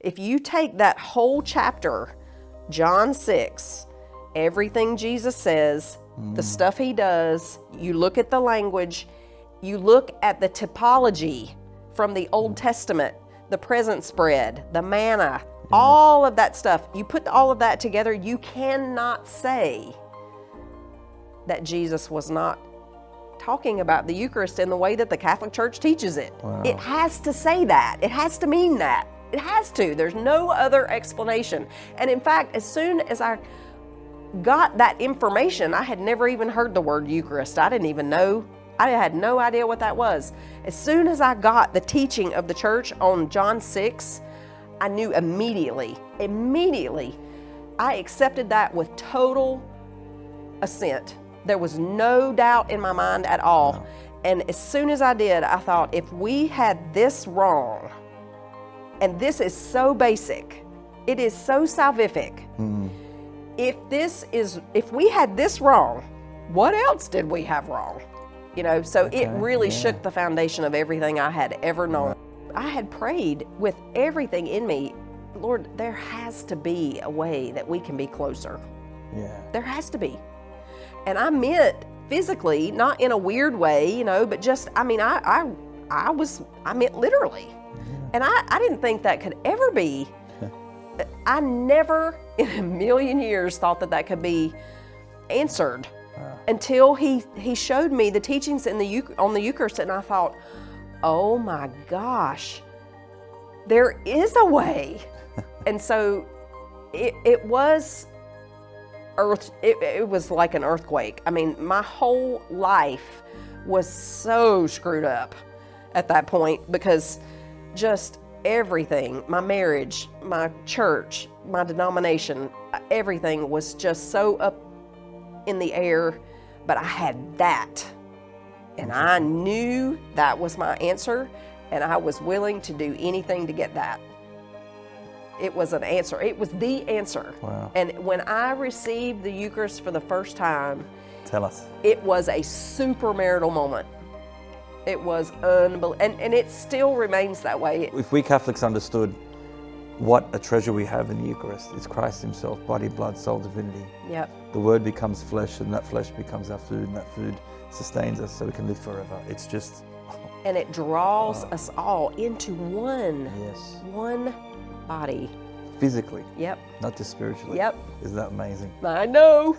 If you take that whole chapter, John 6, everything Jesus says, the stuff he does, you look at the language, you look at the typology from the Old Testament, the present spread, the manna, all of that stuff, you put all of that together, you cannot say that Jesus was not talking about the Eucharist in the way that the Catholic Church teaches it. Wow. It has to say that. It has to mean that. It has to. There's no other explanation. And in fact, as soon as I got that information, I had never even heard the word Eucharist. I didn't even know. I had no idea what that was. As soon as I got the teaching of the church on John 6, I knew immediately, I accepted that with total assent. There was no doubt in my mind at all. Wow. And as soon as I did, I thought, if we had this wrong, and this is so basic, it is so salvific. If we had this wrong, what else did we have wrong? You know, so it really shook the foundation of everything I had ever known. I had prayed with everything in me, Lord, there has to be a way that we can be closer. Yeah. There has to be. And I meant physically, not in a weird way, you know, but just, I mean, I meant literally. And I didn't think that could ever be. I never in a million years thought that could be answered until he showed me the teachings on the Eucharist, and I thought, oh my gosh, there is a way. And so it was it was like an earthquake. I mean, my whole life was so screwed up at that point, because just everything, my marriage, my church, my denomination, everything was just so up in the air. But I had that, and I knew that was my answer, and I was willing to do anything to get that. It was an answer. It was the answer. Wow. And when I received the Eucharist for the first time, Tell us. it was a supermarital moment. It was unbelievable, and it still remains that way. If we Catholics understood what a treasure we have in the Eucharist, it's Christ himself, body, blood, soul, divinity. Yep. The Word becomes flesh, and that flesh becomes our food, and that food sustains us so we can live forever. It's just... And it draws us all into one body. Physically. Yep. Not just spiritually. Yep. Isn't that amazing? I know.